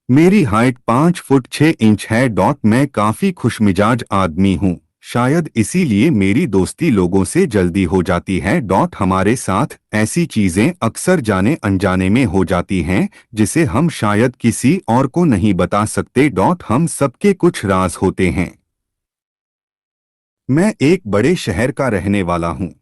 मेरी height 5 foot 6 inch है। मैं काफी खुशमिजाज आदमी हूँ। शायद इसीलिए मेरी दोस्ती लोगों से जल्दी हो जाती है। हमारे साथ ऐसी चीजें अक्सर जाने अनजाने में हो जाती हैं जिसे हम शायद किसी और को नहीं बता सकते। हम सबके कुछ राज होते हैं। मैं एक बड़े शहर का रहने वाला हूँ।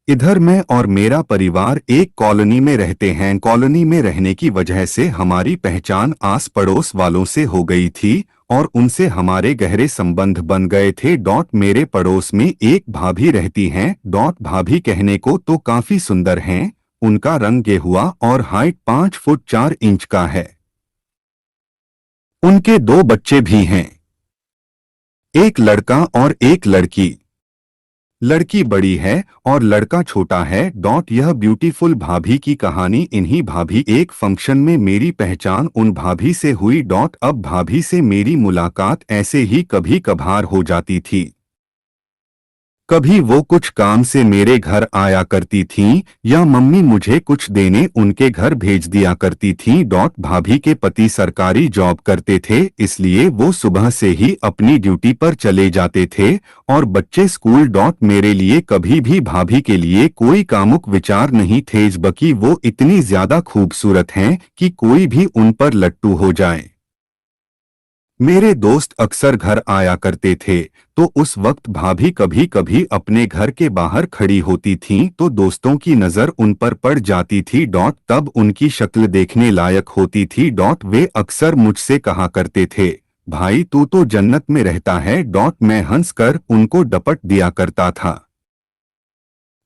इधर मैं और मेरा परिवार एक कॉलोनी में रहते हैं। कॉलोनी में रहने की वजह से हमारी पहचान आस पड़ोस वालों से हो गई थी और उनसे हमारे गहरे संबंध बन गए थे। मेरे पड़ोस में एक भाभी रहती हैं। भाभी कहने को तो काफी सुंदर हैं। उनका रंग गेहुआ और हाइट 5 फुट 4 इंच का है। उनके दो बच्चे भी हैं, एक लड़का और एक लड़की। लड़की बड़ी है और लड़का छोटा है। यह ब्यूटीफुल भाभी की कहानी। इन्हीं भाभी एक फंक्शन में मेरी पहचान उन भाभी से हुई। अब भाभी से मेरी मुलाकात ऐसे ही कभी कभार हो जाती थी। कभी वो कुछ काम से मेरे घर आया करती थीं या मम्मी मुझे कुछ देने उनके घर भेज दिया करती थीं। भाभी के पति सरकारी जॉब करते थे, इसलिए वो सुबह से ही अपनी ड्यूटी पर चले जाते थे और बच्चे स्कूल। मेरे लिए कभी भी भाभी के लिए कोई कामुक विचार नहीं थे, बल्कि वो इतनी ज्यादा खूबसूरत हैं कि कोई भी उन पर लट्टू हो जाए। मेरे दोस्त अक्सर घर आया करते थे, तो उस वक्त भाभी कभी कभी अपने घर के बाहर खड़ी होती थीं तो दोस्तों की नजर उन पर पड़ जाती थी। तब उनकी शक्ल देखने लायक होती थी। वे अक्सर मुझसे कहा करते थे, भाई तू तो जन्नत में रहता है। मैं हंसकर उनको डपट दिया करता था।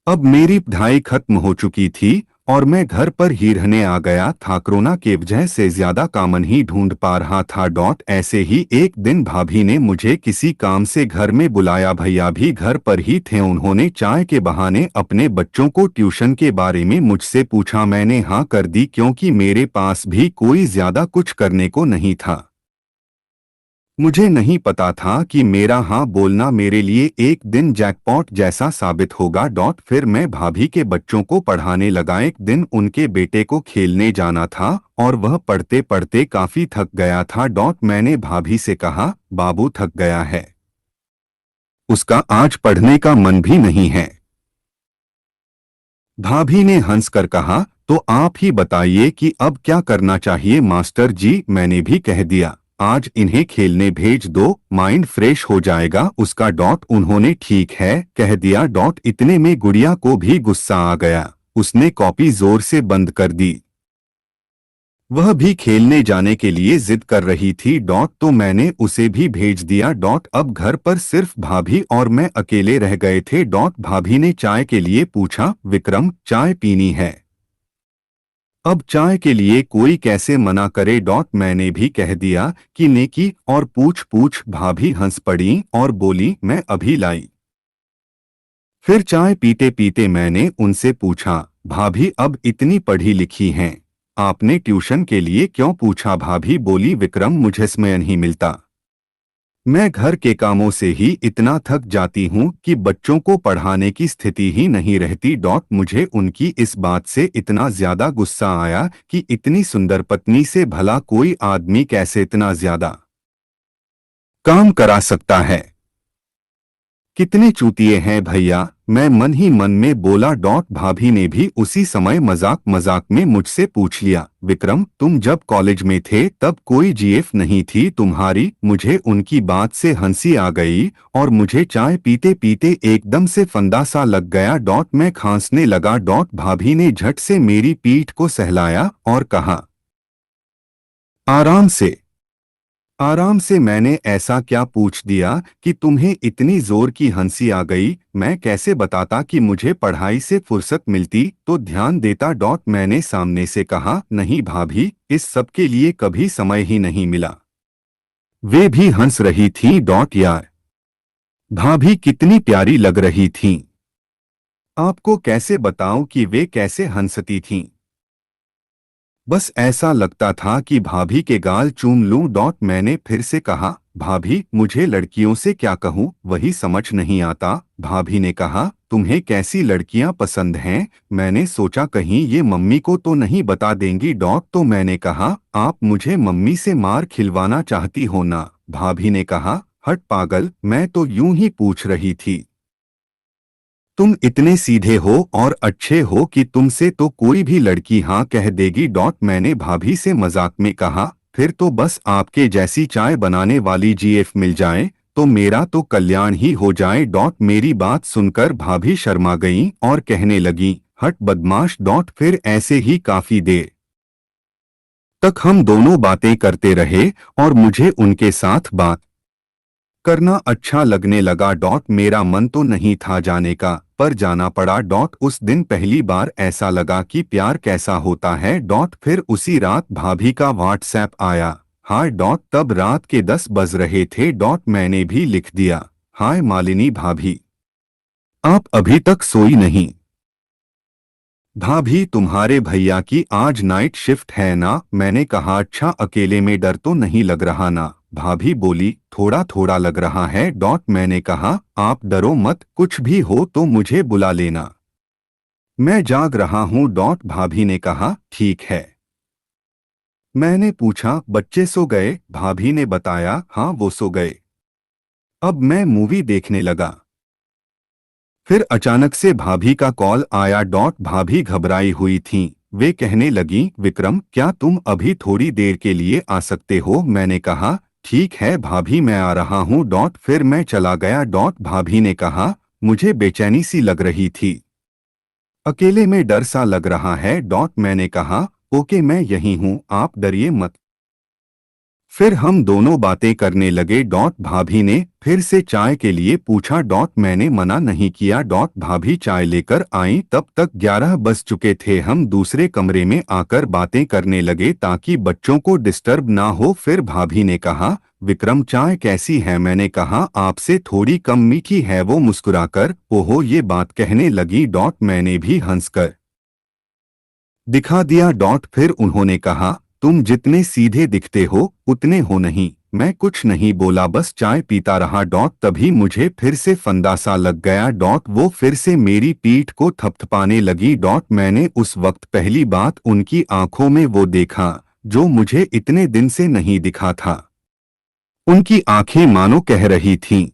अब मेरी पढ़ाई खत्म हो चुकी थी और मैं घर पर ही रहने आ गया था। कोरोना के वजह से ज्यादा कामन ही ढूंढ पा रहा था। ऐसे ही एक दिन भाभी ने मुझे किसी काम से घर में बुलाया। भैया भी घर पर ही थे। उन्होंने चाय के बहाने अपने बच्चों को ट्यूशन के बारे में मुझसे पूछा। मैंने हाँ कर दी क्योंकि मेरे पास भी कोई ज्यादा कुछ करने को नहीं था। मुझे नहीं पता था कि मेरा हाँ बोलना मेरे लिए एक दिन जैकपॉट जैसा साबित होगा। फिर मैं भाभी के बच्चों को पढ़ाने लगा। एक दिन उनके बेटे को खेलने जाना था और वह पढ़ते पढ़ते काफी थक गया था। मैंने भाभी से कहा, बाबू थक गया है, उसका आज पढ़ने का मन भी नहीं है। भाभी ने हंसकर कहा, तो आप ही बताइए कि अब क्या करना चाहिए मास्टर जी। मैंने भी कह दिया, आज इन्हें खेलने भेज दो, माइंड फ्रेश हो जाएगा उसका। उन्होंने ठीक है कह दिया। इतने में गुड़िया को भी गुस्सा आ गया। उसने कॉपी जोर से बंद कर दी। वह भी खेलने जाने के लिए जिद कर रही थी। तो मैंने उसे भी भेज दिया। अब घर पर सिर्फ भाभी और मैं अकेले रह गए थे। भाभी ने चाय के लिए पूछा, विक्रम चाय पीनी है? अब चाय के लिए कोई कैसे मना करे। मैंने भी कह दिया कि नेकी और पूछ पूछ। भाभी हंस पड़ी और बोली, मैं अभी लाई। फिर चाय पीते पीते मैंने उनसे पूछा, भाभी अब इतनी पढ़ी लिखी हैं, आपने ट्यूशन के लिए क्यों पूछा? भाभी बोली, विक्रम मुझे समय नहीं मिलता। मैं घर के कामों से ही इतना थक जाती हूँ कि बच्चों को पढ़ाने की स्थिति ही नहीं रहती। मुझे उनकी इस बात से इतना ज्यादा गुस्सा आया कि इतनी सुंदर पत्नी से भला कोई आदमी कैसे इतना ज्यादा काम करा सकता है। कितने चूतिए हैं भैया, मैं मन ही मन में बोला। भाभी ने भी उसी समय मजाक मजाक में मुझसे पूछ लिया, विक्रम तुम जब कॉलेज में थे तब कोई जीएफ नहीं थी तुम्हारी? मुझे उनकी बात से हंसी आ गई और मुझे चाय पीते पीते एकदम से फंदा सा लग गया। मैं खांसने लगा। भाभी ने झट से मेरी पीठ को सहलाया और कहा, आराम से। आराम से मैंने ऐसा क्या पूछ दिया कि तुम्हें इतनी जोर की हंसी आ गई? मैं कैसे बताता कि मुझे पढ़ाई से फुर्सत मिलती तो ध्यान देता। मैंने सामने से कहा, नहीं भाभी, इस सब के लिए कभी समय ही नहीं मिला। वे भी हंस रही थीं। यार, भाभी कितनी प्यारी लग रही थीं। आपको कैसे बताऊं कि वे कैसे हंसती थीं। बस ऐसा लगता था कि भाभी के गाल चूम लूं। मैंने फिर से कहा, भाभी मुझे लड़कियों से क्या कहूं, वही समझ नहीं आता। भाभी ने कहा, तुम्हें कैसी लड़कियां पसंद हैं? मैंने सोचा कहीं ये मम्मी को तो नहीं बता देंगी। तो मैंने कहा, आप मुझे मम्मी से मार खिलवाना चाहती हो ना? भाभी ने कहा, हट पागल, मैं तो यूं ही पूछ रही थी। तुम इतने सीधे हो और अच्छे हो कि तुमसे तो कोई भी लड़की हाँ कह देगी। मैंने भाभी से मजाक में कहा, फिर तो बस आपके जैसी चाय बनाने वाली जीएफ मिल जाए तो मेरा तो कल्याण ही हो जाए। मेरी बात सुनकर भाभी शर्मा गईं और कहने लगी, हट बदमाश। फिर ऐसे ही काफी देर तक हम दोनों बातें करते रहे और मुझे उनके साथ बात करना अच्छा लगने लगा। मेरा मन तो नहीं था जाने का, पर जाना पड़ा। उस दिन पहली बार ऐसा लगा कि प्यार कैसा होता है। फिर उसी रात भाभी का व्हाट्सएप आया, हाय। तब रात के 10 बज रहे थे। मैंने भी लिख दिया, हाय मालिनी भाभी, आप अभी तक सोई नहीं? भाभी तुम्हारे भैया की आज नाइट शिफ्ट है ना? मैंने कहा, अच्छा, अकेले में डर तो नहीं लग रहा ना? भाभी बोली, थोड़ा थोड़ा लग रहा है। मैंने कहा, आप डरो मत, कुछ भी हो तो मुझे बुला लेना, मैं जाग रहा हूँ। भाभी ने कहा, ठीक है। मैंने पूछा, बच्चे सो गए? भाभी ने बताया, हाँ वो सो गए। अब मैं मूवी देखने लगा। फिर अचानक से भाभी का कॉल आया। भाभी घबराई हुई थीं। वे कहने लगी, विक्रम, क्या तुम अभी थोड़ी देर के लिए आ सकते हो? मैंने कहा, ठीक है भाभी, मैं आ रहा हूँ। फिर मैं चला गया। भाभी ने कहा, मुझे बेचैनी सी लग रही थी, अकेले में डर सा लग रहा है। मैंने कहा, ओके, मैं यहीं हूँ, आप डरिए मत। फिर हम दोनों बातें करने लगे। भाभी ने फिर से चाय के लिए पूछा। मैंने मना नहीं किया। भाभी चाय लेकर आई। तब तक 11 बज चुके थे। हम दूसरे कमरे में आकर बातें करने लगे ताकि बच्चों को डिस्टर्ब ना हो। फिर भाभी ने कहा, विक्रम, चाय कैसी है? मैंने कहा, आपसे थोड़ी कम मीठी है। वो मुस्कुराकर ओहो ये बात कहने लगी। मैंने भी हंसकर दिखा दिया। फिर उन्होंने कहा, तुम जितने सीधे दिखते हो उतने हो नहीं। मैं कुछ नहीं बोला, बस चाय पीता रहा। तभी मुझे फिर से फंदा सा लग गया। वो फिर से मेरी पीठ को थपथपाने लगी। मैंने उस वक्त पहली बात उनकी आंखों में वो देखा जो मुझे इतने दिन से नहीं दिखा था। उनकी आंखें मानो कह रही थीं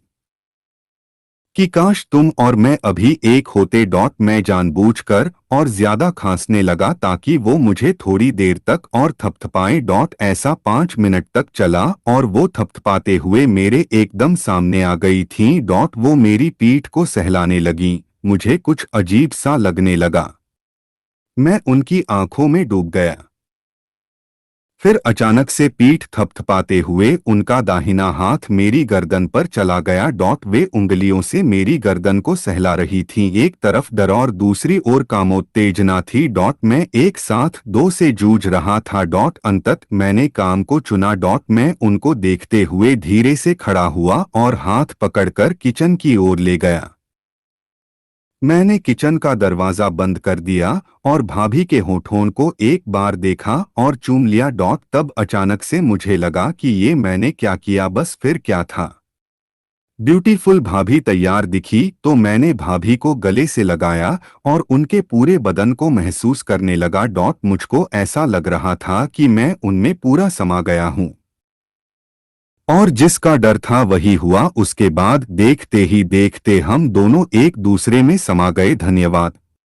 कि काश तुम और मैं अभी एक होते। मैं जानबूझकर और ज्यादा खांसने लगा ताकि वो मुझे थोड़ी देर तक और थपथपाएं। ऐसा 5 मिनट तक चला और वो थपथपाते हुए मेरे एकदम सामने आ गई थीं। वो मेरी पीठ को सहलाने लगी। मुझे कुछ अजीब सा लगने लगा। मैं उनकी आंखों में डूब गया। फिर अचानक से पीठ थपथपाते हुए उनका दाहिना हाथ मेरी गर्दन पर चला गया। वे उंगलियों से मेरी गर्दन को सहला रही थीं। एक तरफ डर और दूसरी ओर कामोत्तेजना थी। मैं एक साथ दो से जूझ रहा था। अंतत मैंने काम को चुना। मैं उनको देखते हुए धीरे से खड़ा हुआ और हाथ पकड़कर किचन की ओर ले गया। मैंने किचन का दरवाजा बंद कर दिया और भाभी के होठों को एक बार देखा और चूम लिया। तब अचानक से मुझे लगा कि ये मैंने क्या किया, बस फिर क्या था। ब्यूटीफुल भाभी तैयार दिखी तो मैंने भाभी को गले से लगाया और उनके पूरे बदन को महसूस करने लगा। मुझको ऐसा लग रहा था कि मैं उनमें पूरा समा गया हूँ। और जिसका डर था वही हुआ। उसके बाद देखते ही देखते हम दोनों एक दूसरे में समा गए। धन्यवाद।